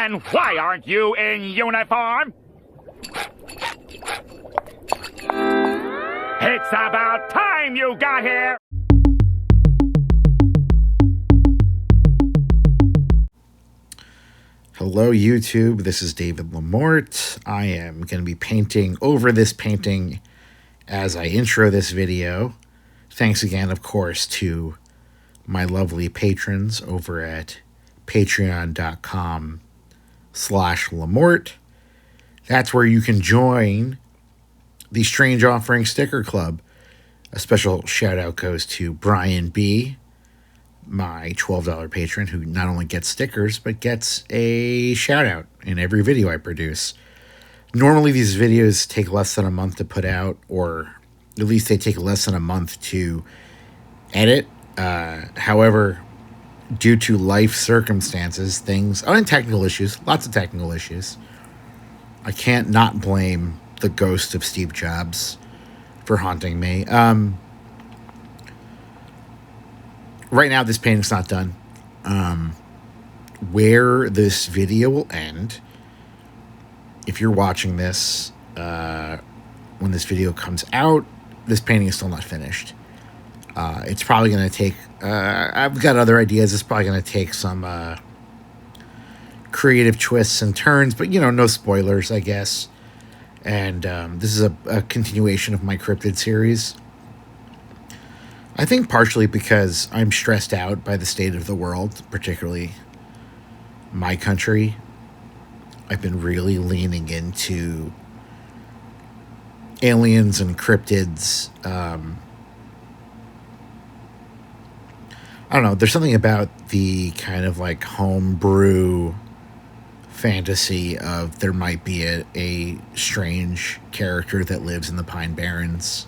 And why aren't you in uniform? It's about time you got here! Hello YouTube, this is David LaMorte. I am going to be painting over this painting as I intro this video. Thanks again, of course, to my lovely patrons over at patreon.com/LaMorte. That's where you can join the Strange Offering Sticker Club. A special shout out goes to Brian B., my $12 patron, who not only gets stickers, but gets a shout out in every video I produce. Normally these videos take less than a month to put out, or at least they take less than a month to edit. However, due to life circumstances, and technical issues, lots of technical issues, I can't not blame the ghost of Steve Jobs for haunting me. Right now, this painting's not done. Where this video will end, if you're watching this when this video comes out, this painting is still not finished. It's probably going to take... I've got other ideas. It's probably going to take some creative twists and turns, but, you know, no spoilers, I guess. And this is a continuation of my cryptid series. I think partially because I'm stressed out by the state of the world, particularly my country. I've been really leaning into aliens and cryptids. I don't know. There's something about the kind of like homebrew fantasy of there might be a strange character that lives in the Pine Barrens.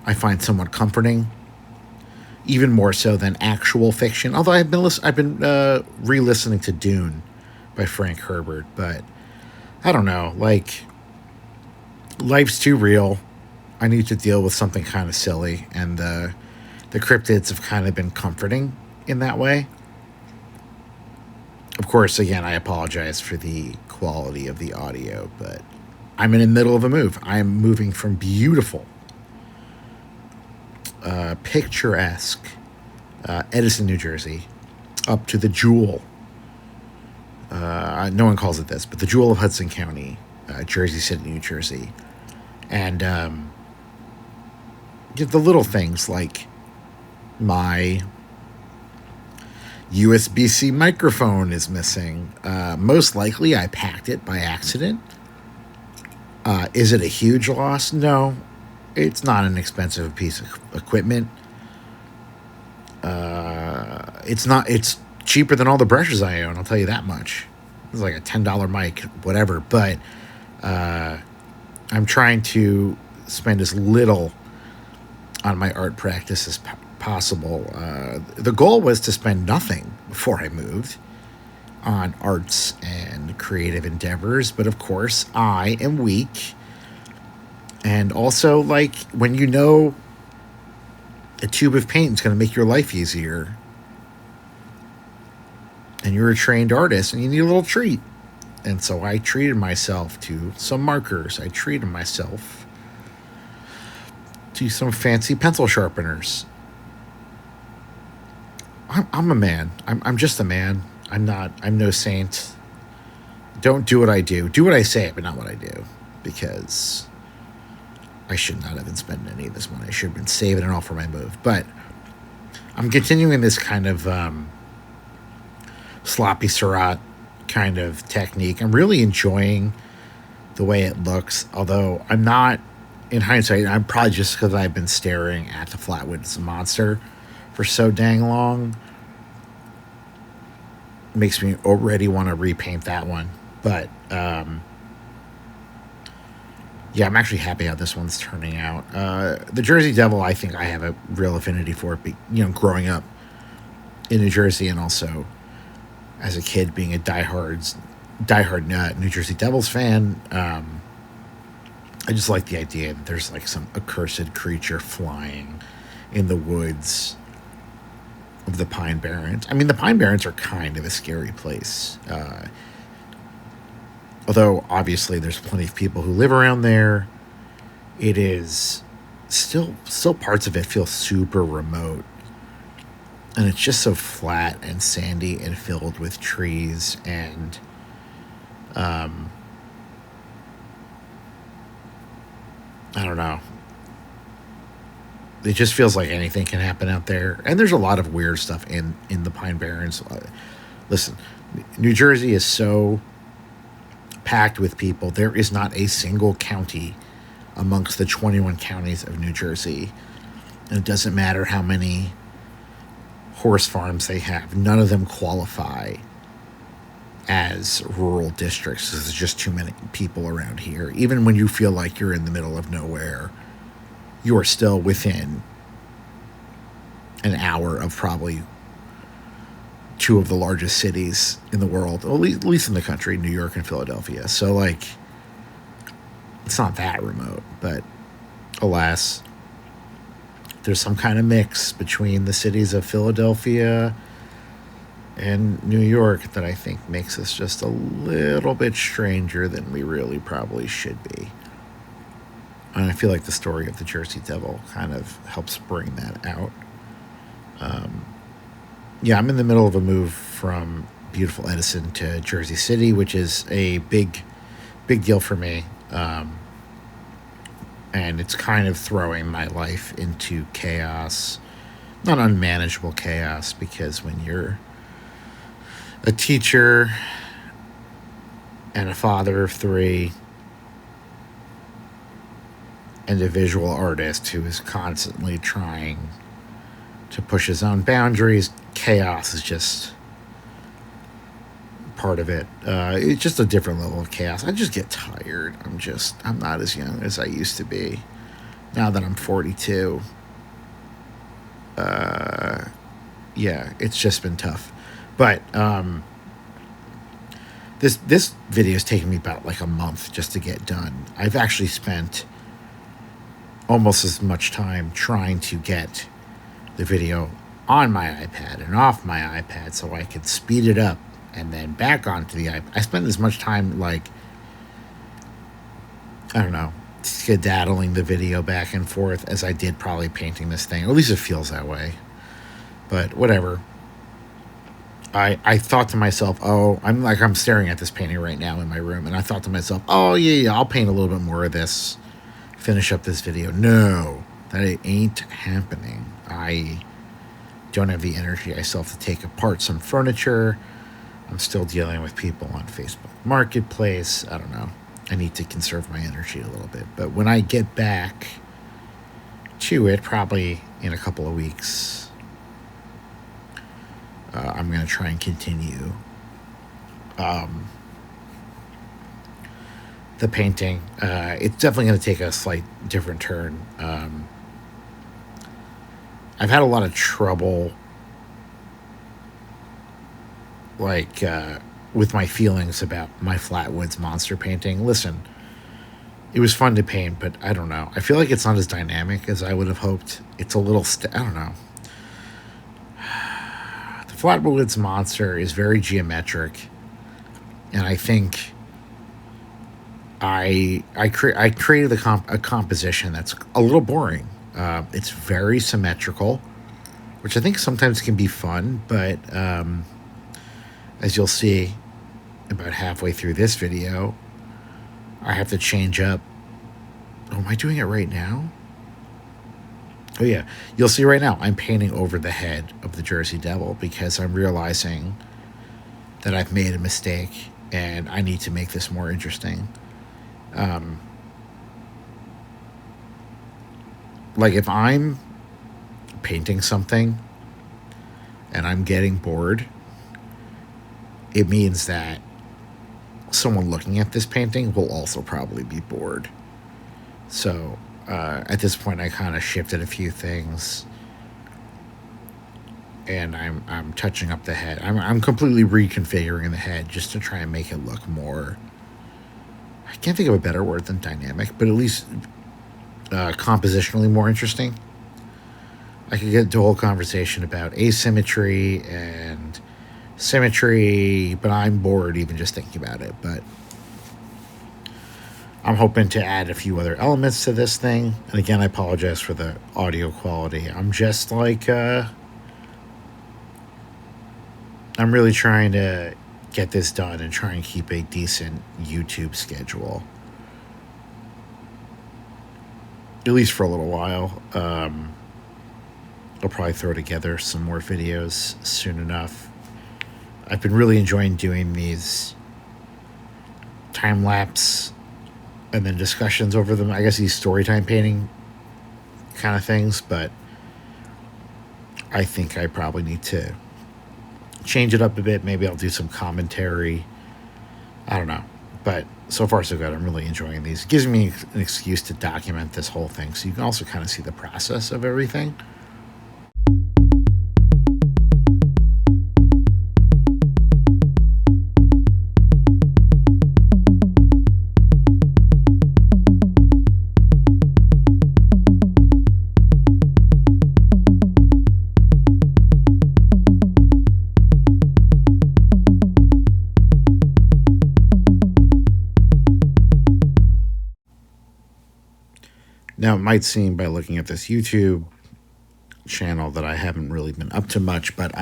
I find somewhat comforting. Even more so than actual fiction. Although I've been re-listening to Dune by Frank Herbert, but I don't know. Like, life's too real. I need to deal with something kind of silly, and the cryptids have kind of been comforting in that way. Of course, again, I apologize for the quality of the audio, but I'm in the middle of a move. I'm moving from beautiful, picturesque Edison, New Jersey, up to the Jewel. No one calls it this, but the Jewel of Hudson County, Jersey City, New Jersey. And the little things like my USB-C microphone is missing. Most likely I packed it by accident. Is it a huge loss? No. It's not an expensive piece of equipment. It's cheaper than all the brushes I own, I'll tell you that much. It's like a $10 mic, whatever. But I'm trying to spend as little on my art practice as possible. The goal was to spend nothing before I moved on arts and creative endeavors. But of course, I am weak. And also, like, when you know a tube of paint is going to make your life easier, and you're a trained artist, and you need a little treat. And so I treated myself to some markers. I treated myself to some fancy pencil sharpeners. I'm a man. I'm just a man. I'm no saint. Don't do what I do. Do what I say, but not what I do. Because I should not have been spending any of this money. I should have been saving it all for my move. But I'm continuing this kind of sloppy Surratt kind of technique. I'm really enjoying the way it looks. Although I'm not, in hindsight, I'm probably just because I've been staring at the Flatwoods Monster for so dang long. Makes me already want to repaint that one. But yeah, I'm actually happy how this one's turning out. The Jersey Devil, I think I have a real affinity for it. Growing up in New Jersey, and also as a kid being a diehard New Jersey Devils fan. I just like the idea that there's like some accursed creature flying in the woods of the Pine Barrens. I mean, the Pine Barrens are kind of a scary place. although obviously there's plenty of people who live around there, it is still parts of it feel super remote. And it's just so flat and sandy and filled with trees and I don't know. It just feels like anything can happen out there. And there's a lot of weird stuff in the Pine Barrens. Listen, New Jersey is so packed with people. There is not a single county amongst the 21 counties of New Jersey. And it doesn't matter how many horse farms they have. None of them qualify as rural districts. There's just too many people around here. Even when you feel like you're in the middle of nowhere, you are still within an hour of probably two of the largest cities in the world, at least in the country, New York and Philadelphia. So, like, it's not that remote, but alas, there's some kind of mix between the cities of Philadelphia and New York that I think makes us just a little bit stranger than we really probably should be. And I feel like the story of the Jersey Devil kind of helps bring that out. Yeah, I'm in the middle of a move from beautiful Edison to Jersey City, which is a big deal for me. And it's kind of throwing my life into chaos. Not unmanageable chaos, because when you're a teacher and a father of three and a visual artist who is constantly trying to push his own boundaries, chaos is just part of it. It's just a different level of chaos. I just get tired. I'm not as young as I used to be. Now that I'm 42. Yeah, it's just been tough. But this video has taken me about like a month just to get done. I've actually spent almost as much time trying to get the video on my iPad and off my iPad so I could speed it up and then back onto the iPad. I spent as much time, like, I don't know, skedaddling the video back and forth as I did probably painting this thing. Or at least it feels that way. But whatever. I thought to myself, I'm staring at this painting right now in my room, and I thought to myself, I'll paint a little bit more of this, finish up this video. No, that ain't happening. I don't have the energy. I still have to take apart some furniture. I'm still dealing with people on Facebook Marketplace. I don't know. I need to conserve my energy a little bit. But when I get back to it, probably in a couple of weeks, I'm going to try and continue the painting. It's definitely going to take a slight different turn. I've had a lot of trouble, like, with my feelings about my Flatwoods monster painting. Listen, it was fun to paint, but I don't know. I feel like it's not as dynamic as I would have hoped. It's a little, I don't know. The Flatwoods monster is very geometric, and I think I created a composition that's a little boring. It's very symmetrical, which I think sometimes can be fun, but as you'll see about halfway through this video, I have to change up. Oh, am I doing it right now? Oh, yeah. You'll see right now I'm painting over the head of the Jersey Devil because I'm realizing that I've made a mistake and I need to make this more interesting. Like, if I'm painting something and I'm getting bored, it means that someone looking at this painting will also probably be bored. So at this point, I kind of shifted a few things, and I'm touching up the head. I'm completely reconfiguring the head just to try and make it look more. I can't think of a better word than dynamic, but at least compositionally more interesting. I could get into a whole conversation about asymmetry and symmetry, but I'm bored even just thinking about it. But I'm hoping to add a few other elements to this thing. And again, I apologize for the audio quality. I'm just like, I'm really trying to get this done and try and keep a decent YouTube schedule. At least for a little while. I'll probably throw together some more videos soon enough. I've been really enjoying doing these time lapse and then discussions over them. I guess these story time painting kind of things, but I think I probably need to change it up a bit. Maybe I'll do some commentary. I don't know. But so far so good. I'm really enjoying these. It gives me an excuse to document this whole thing so you can also kind of see the process of everything. Now, it might seem by looking at this YouTube channel that I haven't really been up to much, but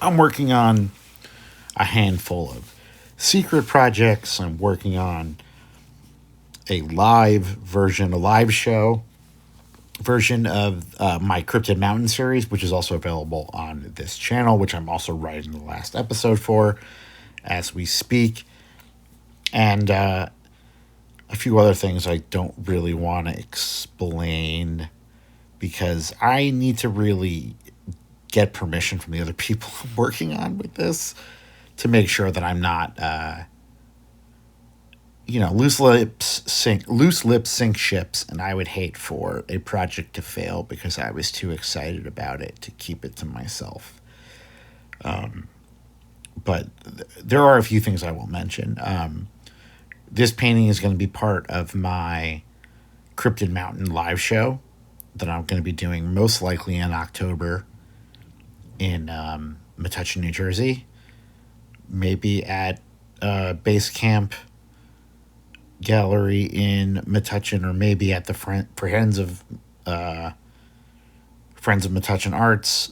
I'm working on a handful of secret projects. I'm working on a live show version of my Cryptid Mountain series, which is also available on this channel, which I'm also writing the last episode for as we speak. And a few other things I don't really want to explain because I need to really get permission from the other people I'm working on with this to make sure that I'm not, loose lips sink ships, and I would hate for a project to fail because I was too excited about it to keep it to myself. But there are a few things I will mention. This painting is going to be part of my Cryptid Mountain live show that I'm going to be doing most likely in October in Metuchen, New Jersey. Maybe at Base Camp Gallery in Metuchen, or maybe at the Friends of Metuchen Arts.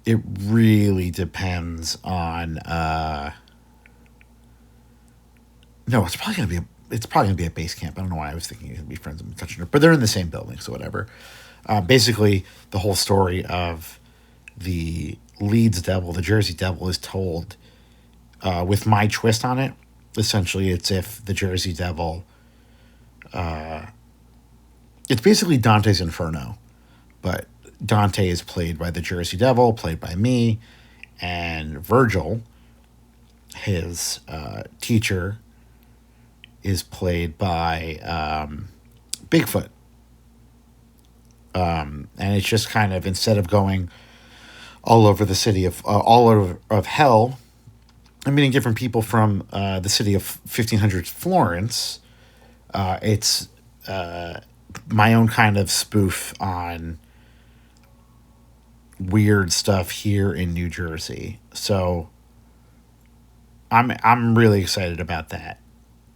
It really depends on. No, it's probably gonna be at Base Camp. I don't know why I was thinking it would be Friends of Metuchen, but they're in the same building, so whatever. Basically, the whole story of the Leeds Devil, the Jersey Devil, is told with my twist on it. Essentially, it's if the Jersey Devil. It's basically Dante's Inferno, but Dante is played by the Jersey Devil, played by me, and Virgil, his teacher, is played by Bigfoot. And it's just kind of, instead of going all over the city of hell, I'm meeting different people from the city of 1500 Florence. It's my own kind of spoof on weird stuff here in New Jersey. So I'm really excited about that.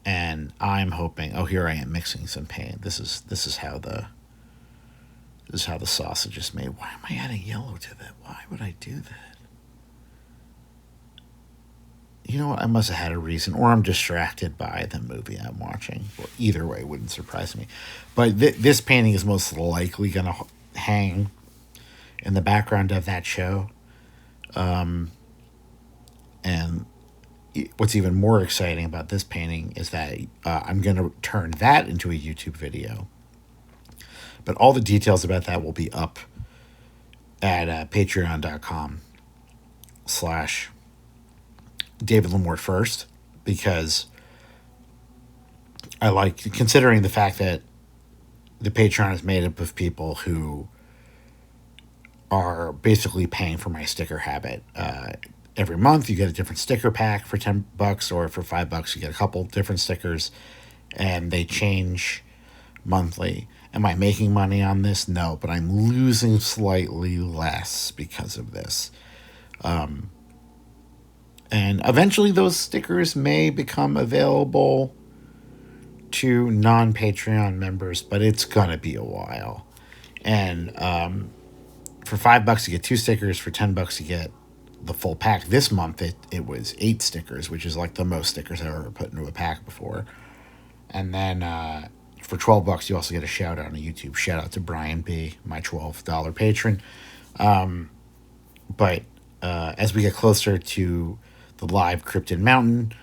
And I'm hoping, here I am mixing some paint. This is how the sausage is made. Why am I adding yellow to that? Why would I do that? You know what? I must have had a reason, or I'm distracted by the movie I'm watching. Well, either way, wouldn't surprise me. But this painting is most likely going to hang in the background of that show. And what's even more exciting about this painting is that I'm going to turn that into a YouTube video. But all the details about that will be up at patreon.com/David LaMorte first, because I like, considering the fact that the Patreon is made up of people who are basically paying for my sticker habit. Every month you get a different sticker pack for $10, or for $5 you get a couple different stickers, and they change monthly. Am I making money on this? No, but I'm losing slightly less because of this. And eventually those stickers may become available to non-Patreon members, but it's going to be a while. And for $5 you get 2 stickers, for $10 you get the full pack. This month it was 8 stickers, which is like the most stickers I've ever put into a pack before. And then for $12 you also get a shout out on YouTube. Shout out to Brian B, my $12 patron. But as we get closer to the live Cryptid Mountain,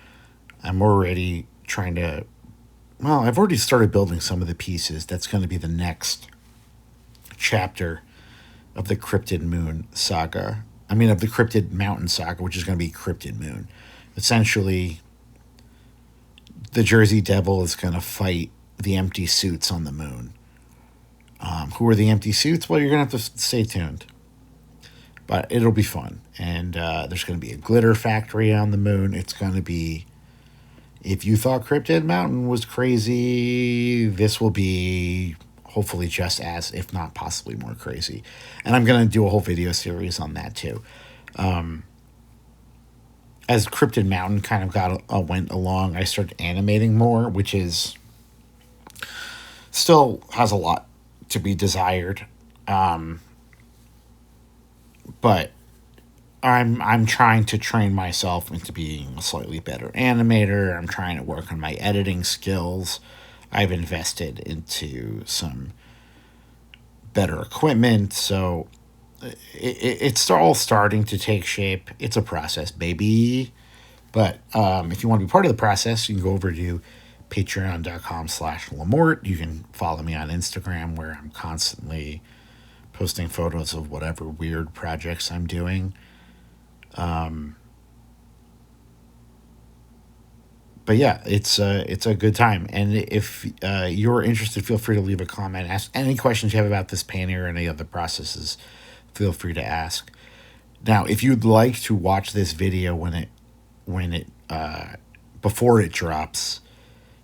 I'm already trying to... Well, I've already started building some of the pieces. That's going to be the next chapter of the Cryptid Moon saga. I mean, of the Cryptid Mountain saga, which is going to be Cryptid Moon. Essentially, the Jersey Devil is going to fight the empty suits on the moon. Who are the empty suits? Well, you're going to have to stay tuned. But it'll be fun. And there's going to be a glitter factory on the moon. It's going to be... If you thought Cryptid Mountain was crazy, this will be hopefully just as, if not possibly more crazy. And I'm going to do a whole video series on that too. As Cryptid Mountain kind of went along, I started animating more, which is still has a lot to be desired. But I'm trying to train myself into being a slightly better animator. I'm trying to work on my editing skills. I've invested into some better equipment, so it's all starting to take shape. It's a process, baby. But if you want to be part of the process, you can go over to patreon.com/LaMorte. You can follow me on Instagram, where I'm constantly posting photos of whatever weird projects I'm doing. But yeah, it's a good time. And if you're interested, feel free to leave a comment. Ask any questions you have about this painting or any other processes. Feel free to ask. Now, if you'd like to watch this video when it before it drops,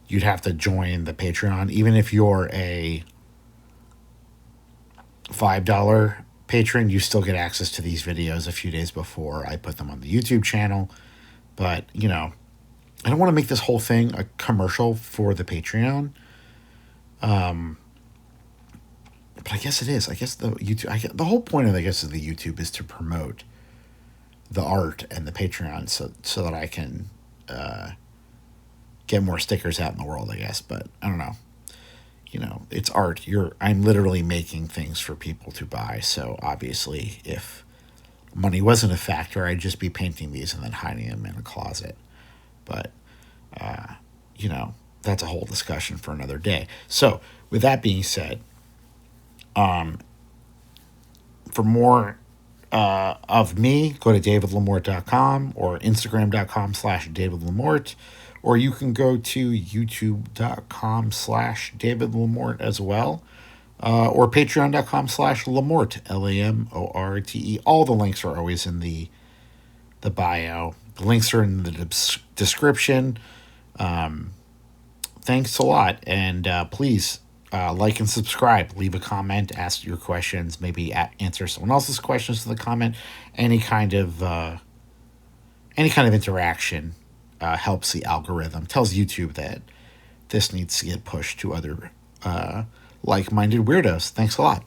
you'd have to join the Patreon. Even if you're a $5 patron, you still get access to these videos a few days before I put them on the YouTube channel. But, you know, I don't want to make this whole thing a commercial for the Patreon. But I guess it is. I guess the whole point of the YouTube is to promote the art and the Patreon so that I can get more stickers out in the world, I guess. But I don't know. You know, it's art. I'm literally making things for people to buy. So obviously, if money wasn't a factor, I'd just be painting these and then hiding them in a closet. But, you know, that's a whole discussion for another day. So with that being said, for more of me, go to davidlamorte.com or instagram.com/davidlamorte. Or you can go to youtube.com/davidlamorte as well. Or patreon.com/LaMorte, LAMORTE. All the links are always in the bio. The links are in the description. Thanks a lot. And please like and subscribe. Leave a comment. Ask your questions. Maybe answer someone else's questions to the comment. Any kind of interaction helps the algorithm. Tells YouTube that this needs to get pushed to other like-minded weirdos. Thanks a lot.